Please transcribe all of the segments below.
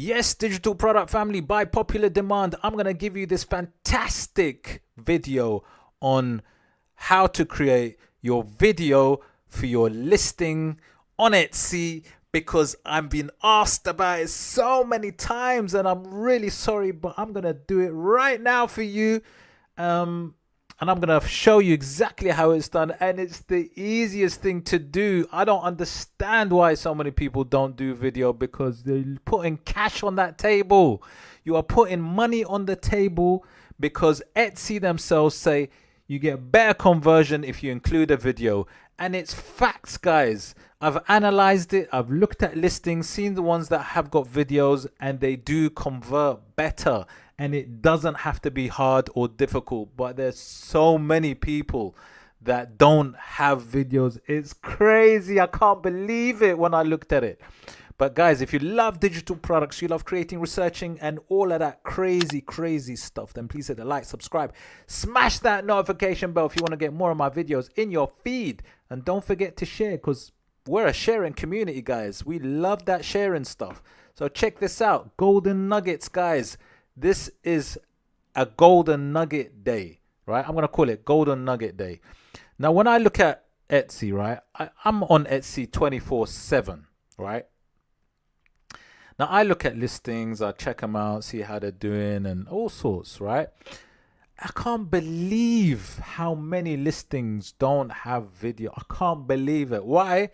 Yes, digital product family, by popular demand, I'm going to give you this fantastic video on how to create your video for your listing on Etsy, because I've been asked about it so many times and I'm really sorry, but I'm going to do it right now for you. And I'm going to show you exactly how it's done. And it's the easiest thing to do. I don't understand why so many people don't do video, because they're putting cash on that table. You are putting money on the table because Etsy themselves say you get better conversion if you include a video. And it's facts, guys. I've analyzed it. I've looked at listings, seen the ones that have got videos, and they do convert better. And it doesn't have to be hard or difficult, but there's so many people that don't have videos. It's crazy. I can't believe it when I looked at it. But guys, if you love digital products, you love creating, researching, and all of that crazy stuff, then please hit the like, subscribe, smash that notification bell if you want to get more of my videos in your feed. And don't forget to share, because we're a sharing community, guys. We love that sharing stuff. So check this out. Golden nuggets, guys. This is a golden nugget day, right? I'm going to call it golden nugget day. Now, when I look at Etsy, right, I'm on Etsy 24/7, right? Now, I look at listings, I check them out, see how they're doing and all sorts, right? I can't believe how many listings don't have video. I can't believe it. Why?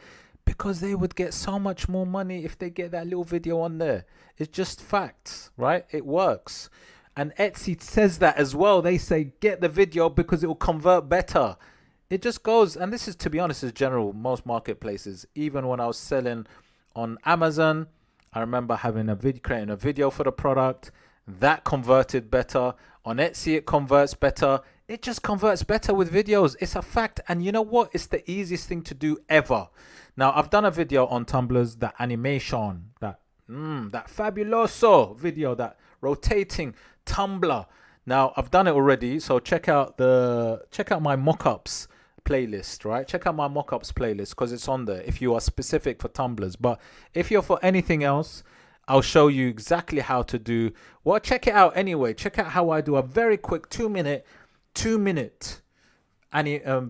Because they would get so much more money if they get that little video on there. It's just facts, right? It works. And Etsy says that as well. They say get the video because it will convert better. It just goes, and this is, to be honest, is general most marketplaces. Even when I was selling on Amazon, I remember having a video, creating a video for the product that converted better. On Etsy, it converts better. It just converts better with videos. It's a fact. And you know what? It's the easiest thing to do ever. Now, I've done a video on Tumblr's, that animation, that fabuloso video, that rotating Tumblr. Now, I've done it already. So check out my mockups playlist, right? Check out my mockups playlist, because it's on there if you are specific for Tumblrs. But if you're for anything else, I'll show you exactly how to do. Well, check it out anyway. Check out how I do a very quick 2-minute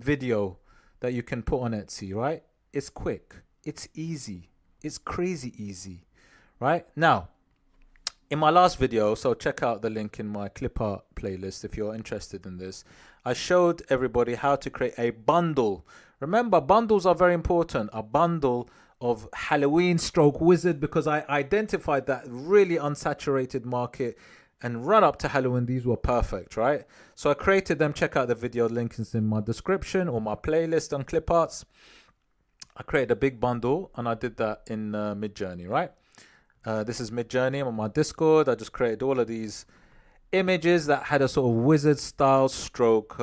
video that you can put on Etsy, right? It's quick. It's easy. It's crazy easy, right? Now, in my last video, so check out the link in my clip art playlist if you're interested in this. I showed everybody how to create a bundle. Remember, bundles are very important. A bundle of Halloween stroke wizard, because I identified that really unsaturated market, and run up to Halloween, these were perfect, right? So I created them. Check out the video, link is in my description or my playlist on clip arts. I created a big bundle and I did that in Midjourney, right? This is Midjourney. I'm on my Discord. I just created all of these images that had a sort of wizard style stroke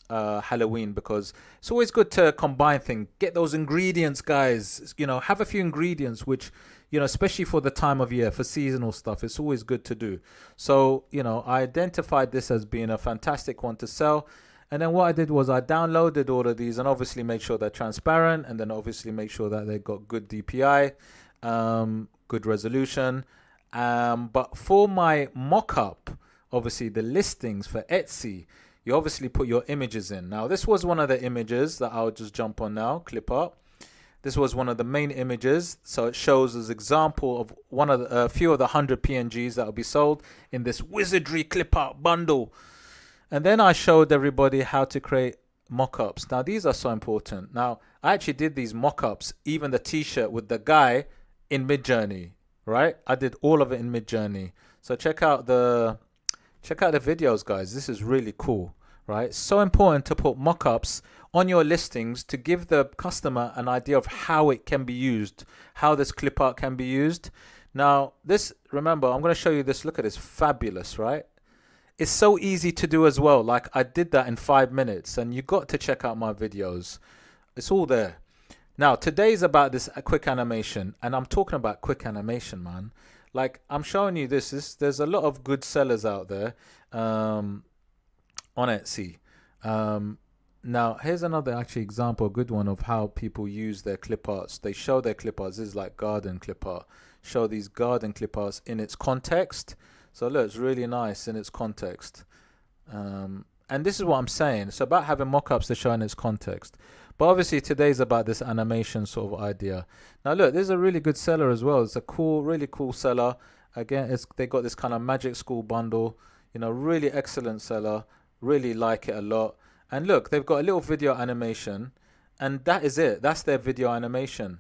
Halloween, because it's always good to combine things. Get those ingredients, guys. You know, have a few ingredients which, you know, especially for the time of year, for seasonal stuff, it's always good to do. So, you know, I identified this as being a fantastic one to sell. And then what I did was I downloaded all of these and obviously make sure they're transparent, and then obviously make sure that they got good DPI, good resolution. But for my mock-up, obviously the listings for Etsy, you obviously put your images in. Now, this was one of the images that I'll just jump on now, clip art. This was one of the main images. So it shows as example of one of the, a few of the 100 PNGs that will be sold in this wizardry clip art bundle. And then I showed everybody how to create mock-ups. Now, these are so important. Now, I actually did these mock-ups, even the t-shirt with the guy, in Midjourney, right? I did all of it in Midjourney. So check out the videos, guys. This is really cool, right? It's so important to put mock-ups on your listings to give the customer an idea of how it can be used, how this clip art can be used. Now, this, remember, I'm going to show you this. Look at this, fabulous, right? It's so easy to do as well. Like, I did that in 5 minutes, and you got to check out my videos. It's all there. Now, today's about this quick animation, and I'm talking about quick animation, man. Like, I'm showing you this. There's a lot of good sellers out there on Etsy. Now, here's another actually example, a good one of how people use their clip arts. They show their clip arts. This is like garden clip art. show these garden clip arts in its context. So look, it's really nice in its context. And this is what I'm saying. It's about having mockups to show in its context. But obviously today's about this animation sort of idea. Now look, this is a really good seller as well. It's a cool, really cool seller. Again, they got this kind of magic school bundle. You know, really excellent seller. Really like it a lot. And look, they've got a little video animation, and that is it. That's their video animation.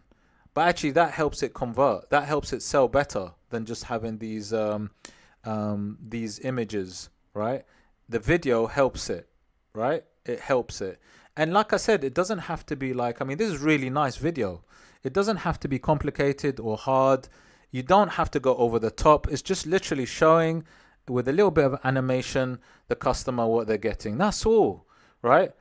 But actually, that helps it convert. That helps it sell better than just having these images, right? The video helps it, right? It helps it. And like I said, it doesn't have to be like, I mean, this is really nice video. It doesn't have to be complicated or hard. You don't have to go over the top. It's just literally showing with a little bit of animation the customer what they're getting. That's all, right?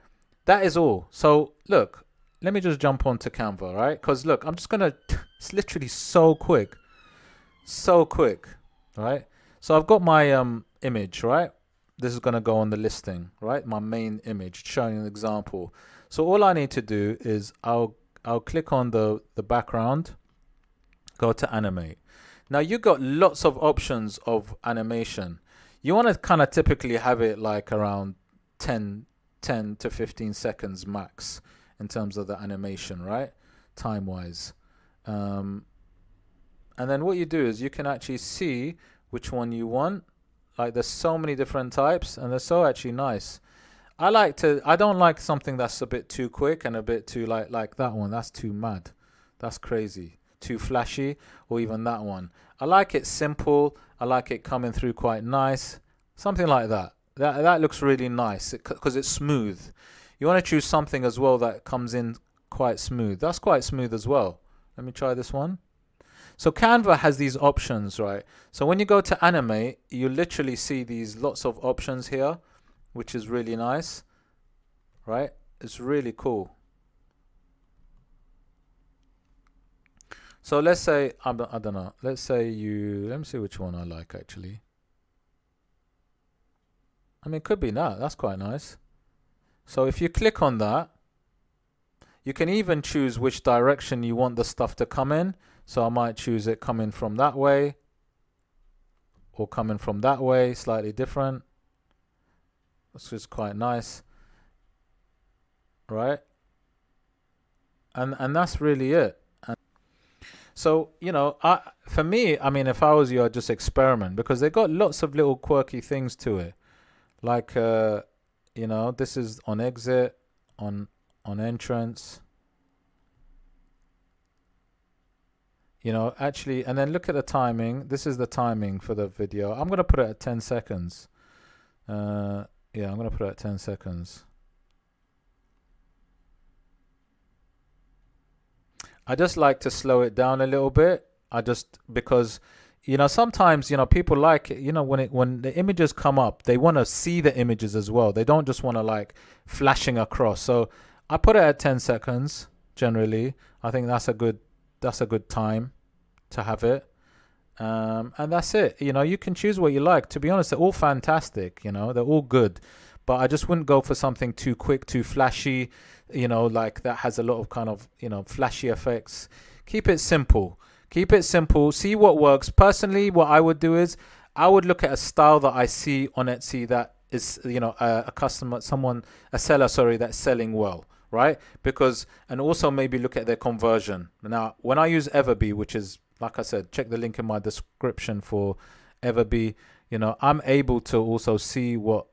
That is all. So look, let me just jump onto Canva, right? Because look, I'm just gonna, it's literally so quick, right? So I've got my image, right? This is gonna go on the listing, right? My main image showing an example. So all I need to do is I'll click on the background, go to Animate. Now you got lots of options of animation. You want to kind of typically have it like around 10 to 15 seconds max in terms of the animation, right? Time wise. And then what you do is you can actually see which one you want. Like there's so many different types and they're so actually nice. I don't like something that's a bit too quick and a bit too like that one. That's too mad. That's crazy. Too flashy, or even that one. I like it simple. I like it coming through quite nice. Something like that. That looks really nice because it's smooth. You want to choose something as well that comes in quite smooth. That's quite smooth as well. Let me try this one. So Canva has these options, right? So when you go to Animate, you literally see these lots of options here, which is really nice, right? It's really cool. So let's say, I don't know, let's say let me see which one I like actually. I mean, it could be that. That's quite nice. So if you click on that, you can even choose which direction you want the stuff to come in. So I might choose it coming from that way or coming from that way, slightly different. This is quite nice, right? And that's really it. So, you know, for me, I mean, if I was you, I'd just experiment because they got lots of little quirky things to it. Like, you know, this is on exit, on entrance. You know, actually, and then look at the timing. This is the timing for the video. I'm going to put it at 10 seconds. Yeah, I'm going to put it at 10 seconds. I just like to slow it down a little bit. Because, you know, sometimes, you know, people like, you know, when the images come up, they want to see the images as well. They don't just want to like flashing across. So I put it at 10 seconds generally. I think that's a good time to have it. And that's it. You know, you can choose what you like. To be honest, they're all fantastic. You know, they're all good. But I just wouldn't go for something too quick, too flashy, you know, like that has a lot of kind of, you know, flashy effects. Keep it simple. Keep it simple. See what works. Personally, what I would do is I would look at a style that I see on Etsy that is, you know, a seller, sorry, that's selling well, right? Because, and also maybe look at their conversion. Now, when I use EVERBEE, which is, like I said, check the link in my description for EVERBEE, you know, I'm able to also see what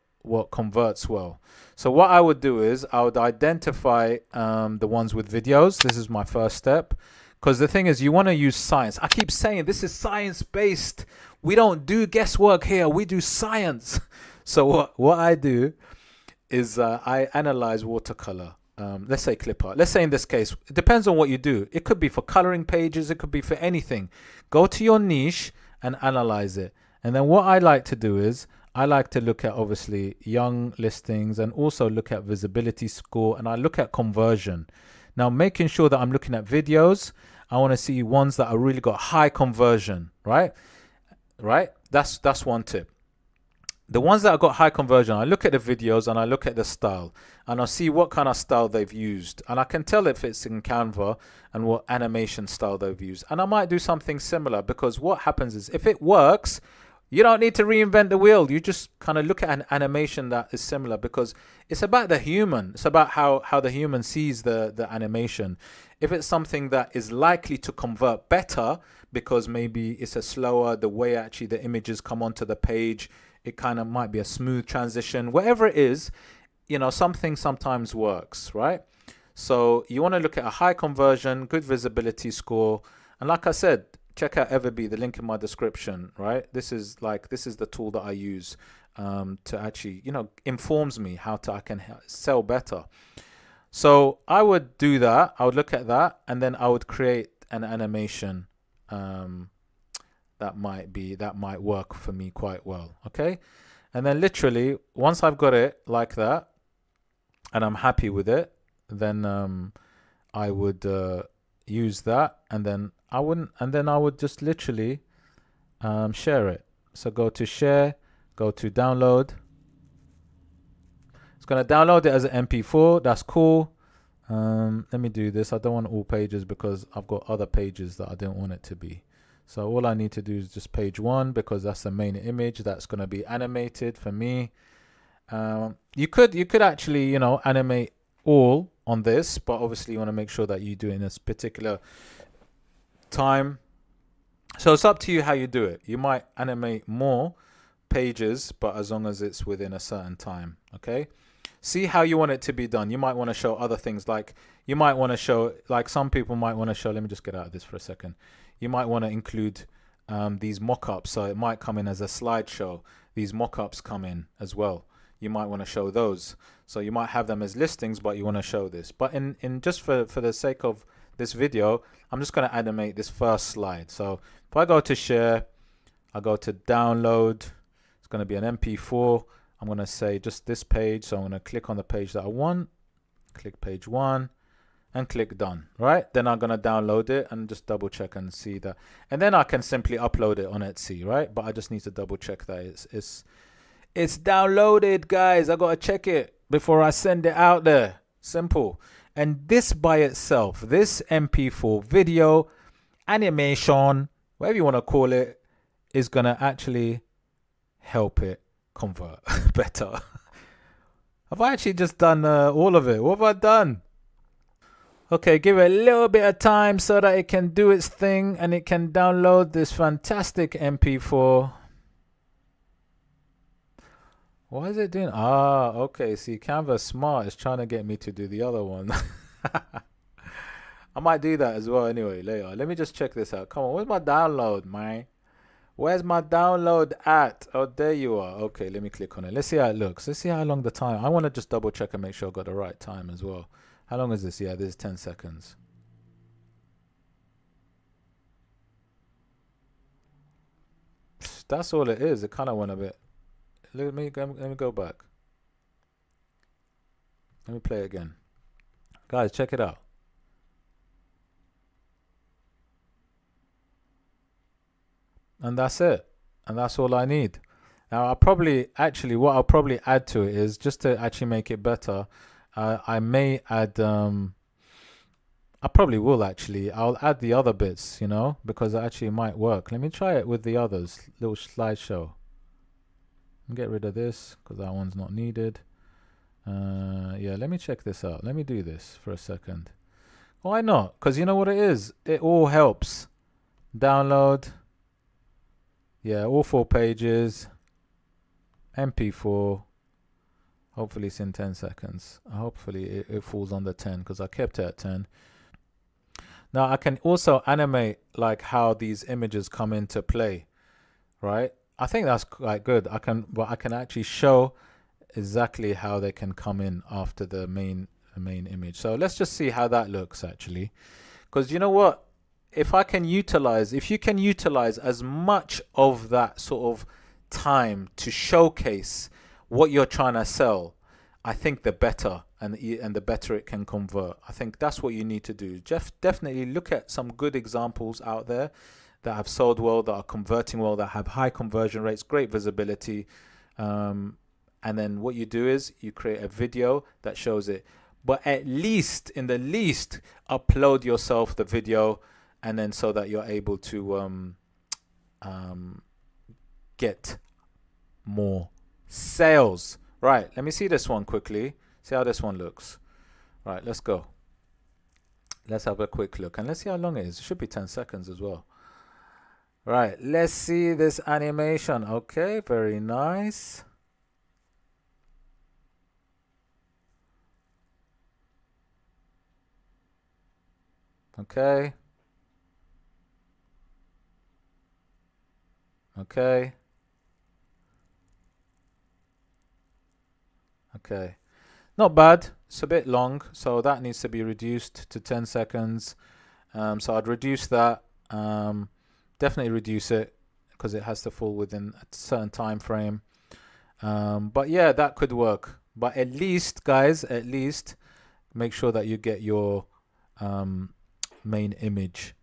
converts well. So what I would do is I would identify the ones with videos. This is my first step, because the thing is, you want to use science. I keep saying this is science based. We don't do guesswork here. We do science. So what I do is I analyze watercolor. Let's say clip art. Let's say in this case, it depends on what you do. It could be for coloring pages. It could be for anything. Go to your niche and analyze it. And then what I like to do is I like to look at obviously young listings and also look at visibility score, and I look at conversion. Now, making sure that I'm looking at videos, I want to see ones that are really got high conversion, right? Right? That's one tip. the ones that have got high conversion, I look at the videos and I look at the style and I'll see what kind of style they've used. And I can tell if it's in Canva and what animation style they've used. And I might do something similar, because what happens is if it works, you don't need to reinvent the wheel. You just kind of look at an animation that is similar, because it's about the human. It's about how the human sees the animation. If it's something that is likely to convert better because maybe it's a slower, the way actually the images come onto the page, it kind of might be a smooth transition, whatever it is, you know, something sometimes works, right? So you want to look at a high conversion, good visibility score. And like I said, check out EVERBEE, the link in my description, right? This is the tool that I use to actually, you know, informs me how I can sell better. So I would do that. I would look at that, and then I would create an animation that might work for me quite well. Okay. And then literally once I've got it like that and I'm happy with it, then I would use that, and then I would just literally share it. So go to share, go to download. It's going to download it as an MP4. That's cool. Let me do this. I don't want all pages because I've got other pages that I don't want it to be. So all I need to do is just page 1, because that's the main image that's going to be animated for me. You could actually, you know, animate all on this, but obviously you want to make sure that you do it in this particular time. So it's up to you how you do it. You might animate more pages, but as long as it's within a certain time. Okay. See how you want it to be done. You might want to show other things, like you might want to show, like some people might want to show, let me just get out of this for a second. You might want to include these mock-ups, so it might come in as a slideshow. These mock-ups come in as well. You might want to show those. So you might have them as listings, but you want to show this. But in just for the sake of this video, I'm just going to animate this first slide. So if I go to share, I go to download, it's going to be an MP4. I'm going to say just this page. So I'm going to click on the page that I want, click page 1, and click done, right? Then I'm going to download it and just double check and see that. And then I can simply upload it on Etsy, right? But I just need to double check that it's downloaded, guys. I got to check it before I send it out there. Simple. And this by itself, this MP4 video, animation, whatever you want to call it, is going to actually help it convert better. Have I actually just done all of it? What have I done? Okay, give it a little bit of time so that it can do its thing and it can download this fantastic MP4. Why is it doing? Ah, okay. See, Canva's smart. It's trying to get me to do the other one. I might do that as well anyway later. Let me just check this out. Come on, where's my download, man? Where's my download at? Oh, there you are. Okay, let me click on it. Let's see how it looks. Let's see how long the time. I want to just double check and make sure I got the right time as well. How long is this? Yeah, this is 10 seconds. That's all it is. It kind of went a bit. Let me go back. Let me play again. Guys, check it out. And that's it. And that's all I need. Now, what I'll probably add to it is, just to actually make it better, I may add, I probably will actually, I'll add the other bits, you know, because it actually might work. Let me try it with the others, little slideshow. Get rid of this because that one's not needed. Yeah, let me check this out. Let me do this for a second. Why not? Because you know what it is? It all helps. Download. Yeah, all 4 pages. MP4. Hopefully it's in 10 seconds. Hopefully it falls under 10 because I kept it at 10. Now I can also animate like how these images come into play, right? I think that's quite good. I can actually show exactly how they can come in after the main image. So let's just see how that looks actually. Because you know what? If you can utilize as much of that sort of time to showcase what you're trying to sell, I think the better, and the better it can convert. I think that's what you need to do. Definitely look at some good examples out there that have sold well, that are converting well, that have high conversion rates, great visibility. And then what you do is you create a video that shows it. But at least, in the least, upload yourself the video, and then so that you're able to get more sales. Right, let me see this one quickly. See how this one looks. Right, let's go. Let's have a quick look, and let's see how long it is. It should be 10 seconds as well. Right, let's see this animation. Okay, very nice. Okay. Okay. Okay. Not bad. It's a bit long, so that needs to be reduced to 10 seconds. So I'd reduce that. Definitely reduce it because it has to fall within a certain time frame. But yeah, that could work. But at least, guys, at least make sure that you get your main image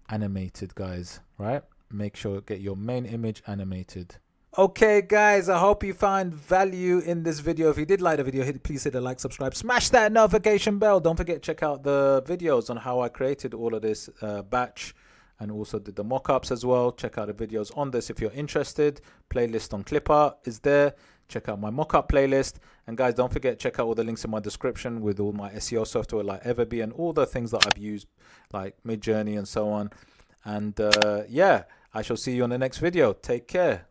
animated, guys, right? Make sure you get your main image animated. Okay, guys, I hope you find value in this video. If you did like the video, please hit the like, subscribe, smash that notification bell. Don't forget to check out the videos on how I created all of this batch, and also did the mock-ups as well. Check out the videos on this if you're interested. Playlist on Clipart is there. Check out my mock-up playlist. And guys, don't forget, check out all the links in my description with all my SEO software like EVERBEE and all the things that I've used like Midjourney and so on. And yeah, I shall see you on the next video. Take care.